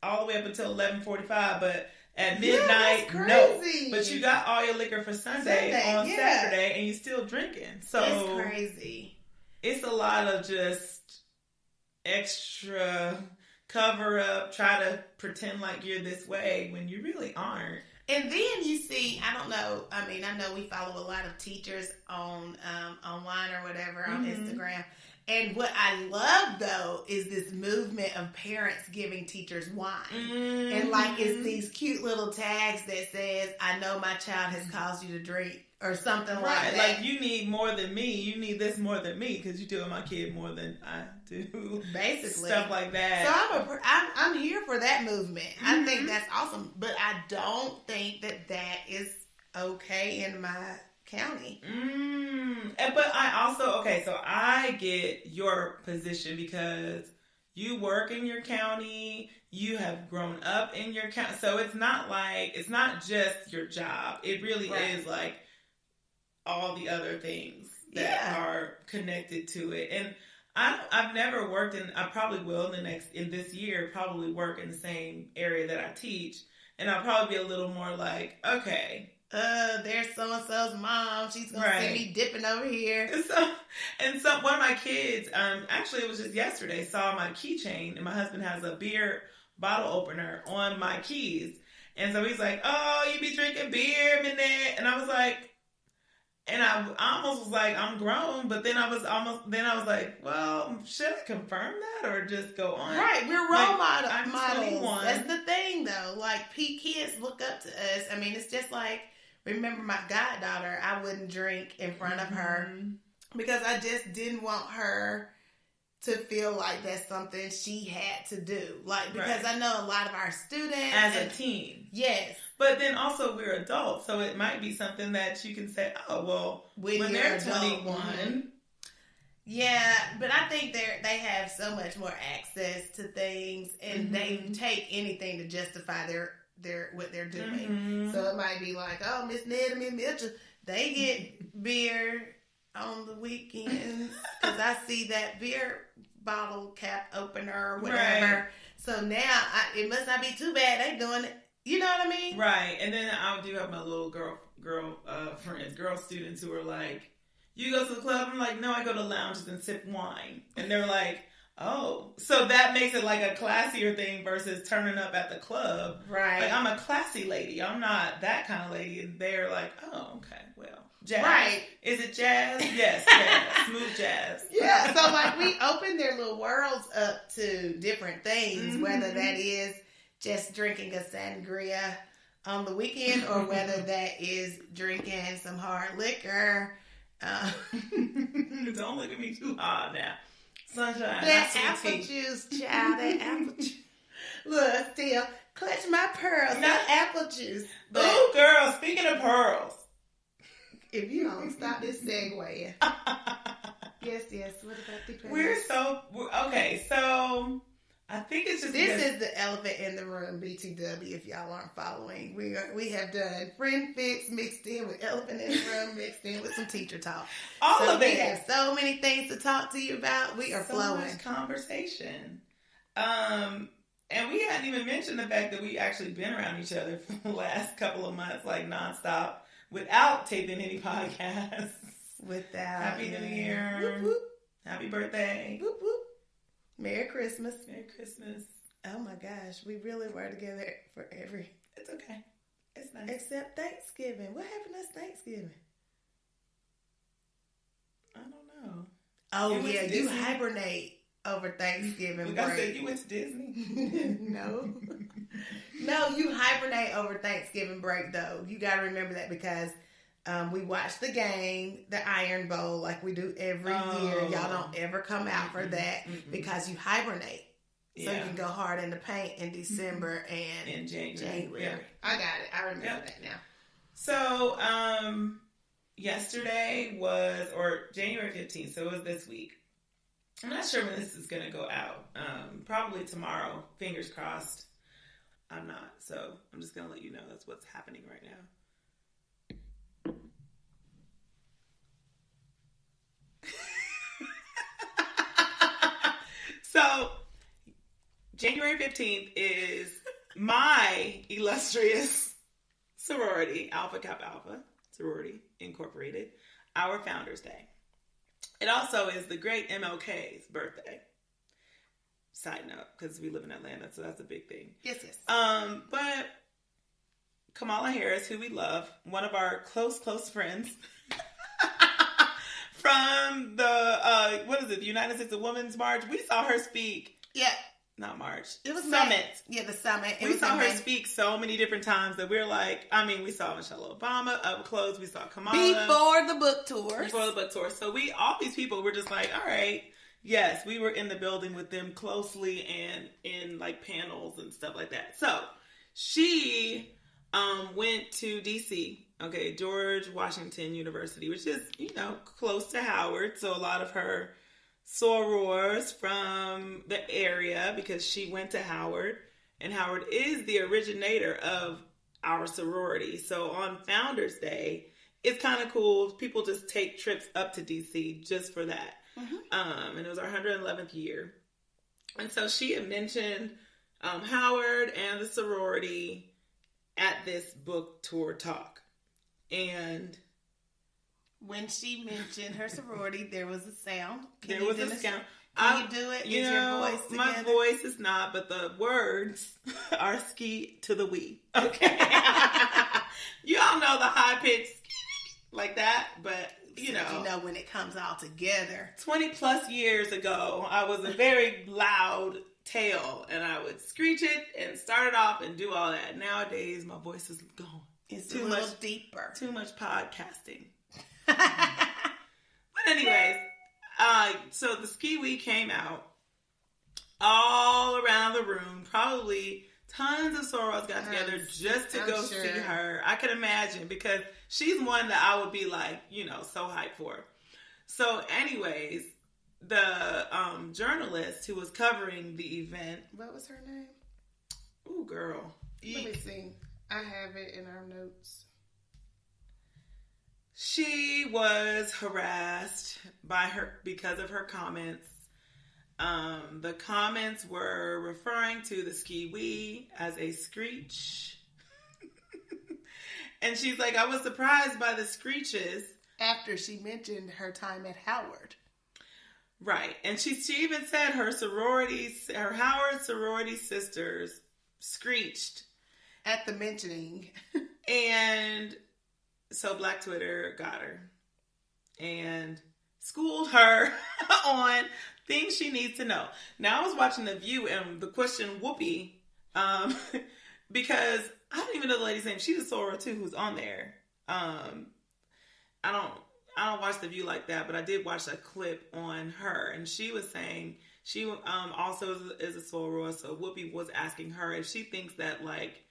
all the way up until 11:45, but at midnight, no. But you got all your liquor for Sunday on Saturday, and you still drinking. So it's crazy. It's a lot of just extra cover up, try to pretend like you're this way when you really aren't. And then you see, I don't know. I mean, I know we follow a lot of teachers on online or whatever on Instagram. And what I love, though, is this movement of parents giving teachers wine. And, like, it's these cute little tags that says, I know my child has caused you to drink, or something like that. Like, you need more than me. You need this more than me, because you're doing my kid more than I do. Basically. Stuff like that. So I'm here for that movement. I think that's awesome. But I don't think that is okay in my county. But I also, so I get your position because you work in your county, you have grown up in your county, so it's not just your job. It really is like all the other things that are connected to it. And I've never worked I probably will in this year, probably work in the same area that I teach, and I'll probably be a little more like, okay, there's so-and-so's mom. She's going to see me dipping over here. So one of my kids, actually it was just yesterday, saw my keychain, and my husband has a beer bottle opener on my keys. And so he's like, oh, you be drinking beer, Minette? And I was like, and I almost was like, I'm grown, but then I was like, well, should I confirm that or just go on? Right, we're role models. I'm 21. That's the thing, though. Like, kids look up to us. I mean, it's just like, remember my goddaughter, I wouldn't drink in front of her because I just didn't want her to feel like that's something she had to do. Like, because I know a lot of our students. As a teen. Yes. But then also we're adults, so it might be something that you can say, oh, well, when they're 21. Yeah, but I think they have so much more access to things, and they take anything to justify what they're doing. So it might be like, oh, Miss Ned and Miss Mitchell, they get beer on the weekends because I see that beer bottle cap opener or whatever. Right. So now it must not be too bad. They doing it. You know what I mean? Right. And then I do have my little girl friends, girl students who are like, you go to the club? I'm like, no, I go to lounges and sip wine. And they're like, oh. So that makes it like a classier thing versus turning up at the club. Right. Like, I'm a classy lady. I'm not that kind of lady. And they're like, oh, okay, well. Jazz. Right. Is it jazz? Yes, jazz. Smooth jazz. Yeah, so like we open their little worlds up to different things, whether that is just drinking a sangria on the weekend or whether that is drinking some hard liquor. Don't look at me too hard now. Sunshine. That apple juice, child. That apple juice. Look, still, clutch my pearls. Not apple juice. Oh, girl, speaking of pearls. If you don't stop this segue. Yes. What about the pearls? Okay, so I think it's just this is the elephant in the room, BTW, if y'all aren't following. We have done friend fix mixed in with elephant in the room mixed in with some teacher talk. All of it. We have so many things to talk to you about. We are flowing. So much conversation. And we hadn't even mentioned the fact that we actually been around each other for the last couple of months, like nonstop, without taping any podcasts. Happy New Year. Whoop, whoop. Happy birthday. Whoop, whoop. Merry Christmas. Merry Christmas. Oh my gosh, we really were together for every... It's okay. It's nice. Except Thanksgiving. What happened to Thanksgiving? I don't know. Oh yeah, you hibernate over Thanksgiving break. I said you went to Disney? No. No, you hibernate over Thanksgiving break though. You got to remember that because we watch the game, the Iron Bowl, like we do every year. Y'all don't ever come out for that because you hibernate. So you can go hard in the paint in December and in January. Yeah. I got it. I remember that now. So, yesterday was, or January 15th, so it was this week. I'm not sure when this is going to go out. Probably tomorrow. Fingers crossed. I'm not. So I'm just going to let you know that's what's happening right now. So January 15th is My illustrious sorority, Alpha Kappa Alpha Sorority Incorporated, our Founders Day. It also is the great MLK's birthday. Side note, because we live in Atlanta, so that's a big thing. Yes. But Kamala Harris, who we love, one of our close friends from the the United States of Women's March. We saw her speak. Yeah. Not March. It was Summit. The Summit. We saw her speak so many different times that we're like, we saw Michelle Obama up close. We saw Kamala. Before the book tour. So all these people were just like, all right. Yes, we were in the building with them closely and in like panels and stuff like that. So she went to DC, George Washington University, which is, close to Howard. So a lot of her sorors from the area, because she went to Howard, and Howard is the originator of our sorority. So on Founders Day, it's kind of cool. People just take trips up to DC just for that. Mm-hmm. And it was our 111th year. And so she had mentioned Howard and the sorority at this book tour talk. And when she mentioned her sorority, there was a sound. Can you do it? Is your voice together? My voice is not, but the words are ski to the we. Okay. You all know the high pitch like that, but you know when it comes all together. 20 plus years ago, I was a very loud tail, and I would screech it and start it off and do all that. Nowadays, my voice is gone. It's too much deeper. Too much podcasting. But anyways, so the Ski Week came out all around the room. Probably tons of soros got together just to go see her. I could imagine, because she's one that I would be like, so hyped for. So anyways, the journalist who was covering the event. What was her name? Ooh, girl. Let me see. I have it in our notes. She was harassed by her because of her comments. The comments were referring to the ski wee as a screech. And she's like, I was surprised by the screeches. After she mentioned her time at Howard. Right. And she even said her Howard sorority sisters screeched. At the mentioning. And so Black Twitter got her and schooled her on things she needs to know. Now, I was watching The View, and the question Whoopi, because I don't even know the lady's name. She's a soror too who's on there. I don't watch The View like that, but I did watch a clip on her, and she was saying she also is a soror. So Whoopi was asking her if she thinks that like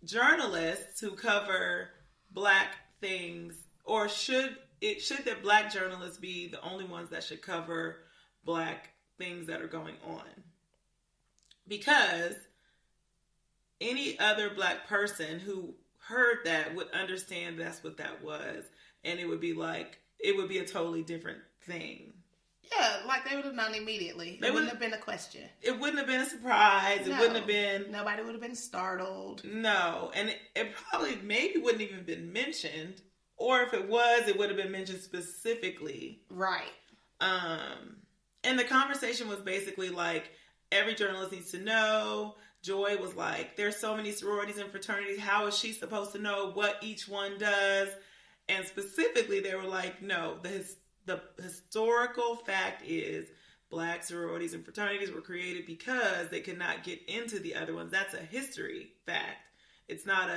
journalists who cover Black things, or should that Black journalists be the only ones that should cover Black things that are going on? Because any other Black person who heard that would understand that's what that was, and it would be a totally different thing. Yeah, like they would have known immediately. It wouldn't have been a question. It wouldn't have been a surprise. No. It wouldn't have been... Nobody would have been startled. No, and it probably maybe wouldn't even been mentioned. Or if it was, it would have been mentioned specifically. Right. And the conversation was basically like, every journalist needs to know. Joy was like, there's so many sororities and fraternities. How is she supposed to know what each one does? And specifically, they were like, no, the historical fact is Black sororities and fraternities were created because they could not get into the other ones. That's a history fact. It's not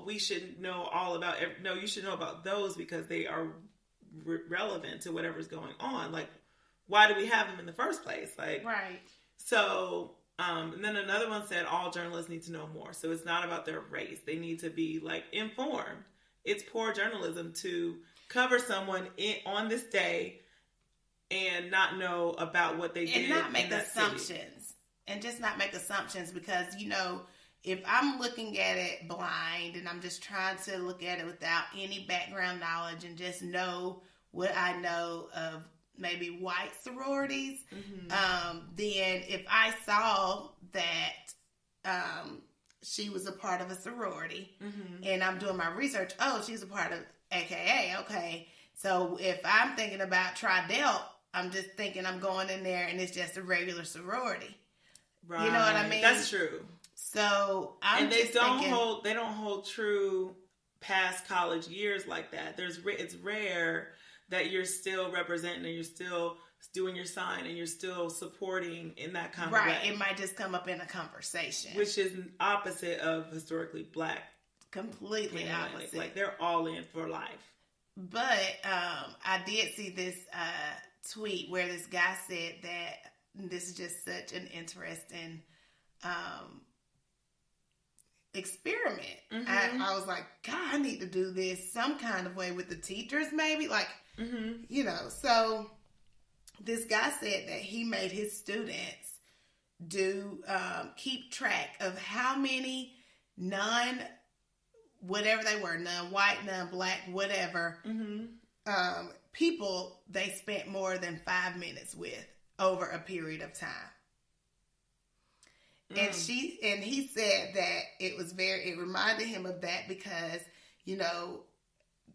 we should know all about... No, you should know about those because they are relevant to whatever's going on. Like, why do we have them in the first place? Like, right. So, and then another one said all journalists need to know more. So it's not about their race. They need to be like informed. It's poor journalism to cover someone on this day and not know about what they did and not make assumptions. City. And just not make assumptions because, if I'm looking at it blind and I'm just trying to look at it without any background knowledge and just know what I know of maybe white sororities, then if I saw that she was a part of a sorority, and I'm doing my research. Oh, she's a part of AKA. Okay, so if I'm thinking about Tri-Delt, I'm just thinking I'm going in there and it's just a regular sorority. Right. You know what I mean? That's true. So they don't hold true past college years like that. It's rare that you're still representing and you're still doing your sign and you're still supporting in that kind of way. Right. It might just come up in a conversation. Which is opposite of historically black. Completely opposite. Like they're all in for life. But I did see this tweet where this guy said that this is just such an interesting experiment. I was like, God, I need to do this some kind of way with the teachers, maybe. Like, you know, so this guy said that he made his students do keep track of how many whatever they were, non-white, non-black, whatever, people they spent more than 5 minutes with over a period of time. And he said that it reminded him of that because, you know,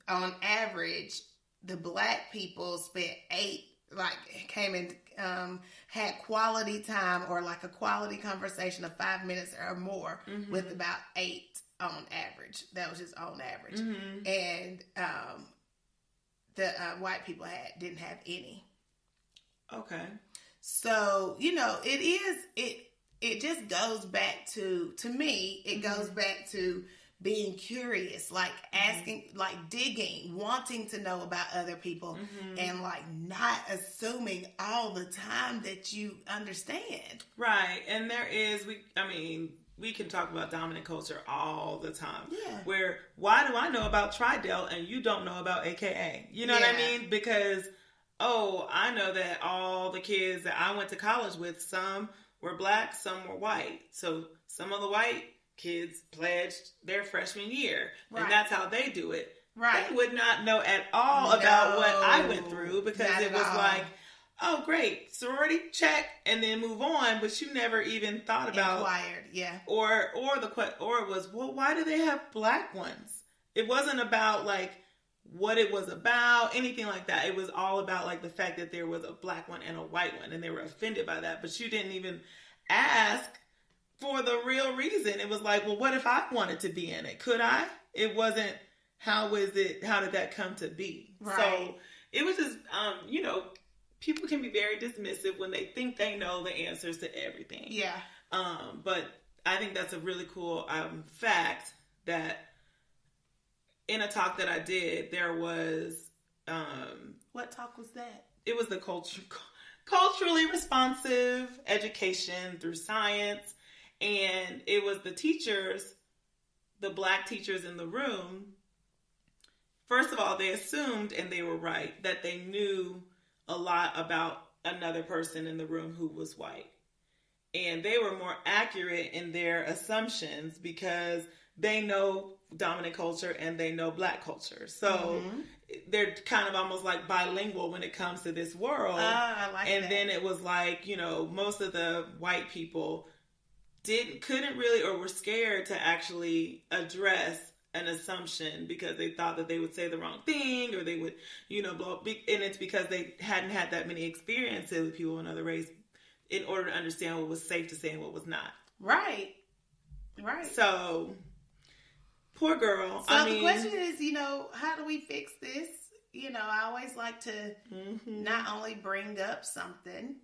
on average, the black people spent 8, like came and had quality time or like a quality conversation of 5 minutes or more with about 8 on average. That was just on average. And the white people didn't have any. Okay. So, you know, it just goes back to me, it goes back to being curious, like asking, like digging, wanting to know about other people, and like not assuming all the time that you understand. Right. And we can talk about dominant culture all the time. Yeah. Where, why do I know about Tri-Delt and you don't know about AKA? You know what I mean? Because, I know that all the kids that I went to college with, some were black, some were white. So some of the white kids pledged their freshman year. Right. And that's how they do it. Right. They would not know at all about what I went through because it was like, oh, great, sorority, check, and then move on. But you never even thought about inquired, yeah. Or it was, well, why do they have black ones? It wasn't about like what it was about, anything like that. It was all about like the fact that there was a black one and a white one, and they were offended by that. But you didn't even ask for the real reason. It was like, well, what if I wanted to be in it? Could I? It wasn't. How did that come to be? Right. So it was just, you know. People can be very dismissive when they think they know the answers to everything. Yeah. But I think that's a really cool fact that in a talk that I did, there was... what talk was that? It was the culturally responsive education through science. And it was the teachers, the black teachers in the room. First of all, they assumed, and they were right, that they knew a lot about another person in the room who was white. And they were more accurate in their assumptions because they know dominant culture and they know black culture. So they're kind of almost like bilingual when it comes to this world. I like that. And then it was like, you know, most of the white people couldn't really, or were scared to actually address an assumption because they thought that they would say the wrong thing or they would, you know, blow up. And it's because they hadn't had that many experiences with people in other race in order to understand what was safe to say and what was not. Right. Right. So, poor girl. So the question is, you know, how do we fix this? You know, I always like to not only bring up something.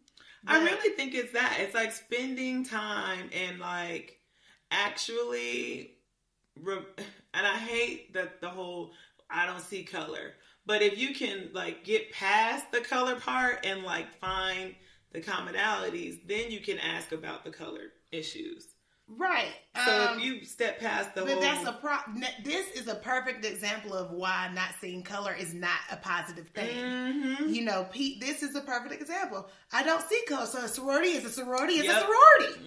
I really think it's that. It's like spending time and like actually... And I hate that the whole I don't see color, but if you can like get past the color part and like find the commonalities, then you can ask about the color issues. Right. So if you step past the whole... But that's this is a perfect example of why not seeing color is not a positive thing. You know, this is a perfect example. I don't see color, so a sorority is a sorority is a sorority.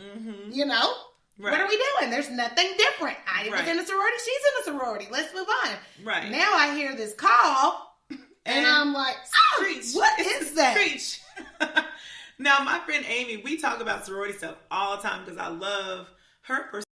You know? Right. What are we doing? There's nothing different. I was in a sorority. She's in a sorority. Let's move on. Right. Now I hear this call, and I'm like, what is that? Preach. Now, my friend Amy, we talk about sorority stuff all the time because I love her perspective.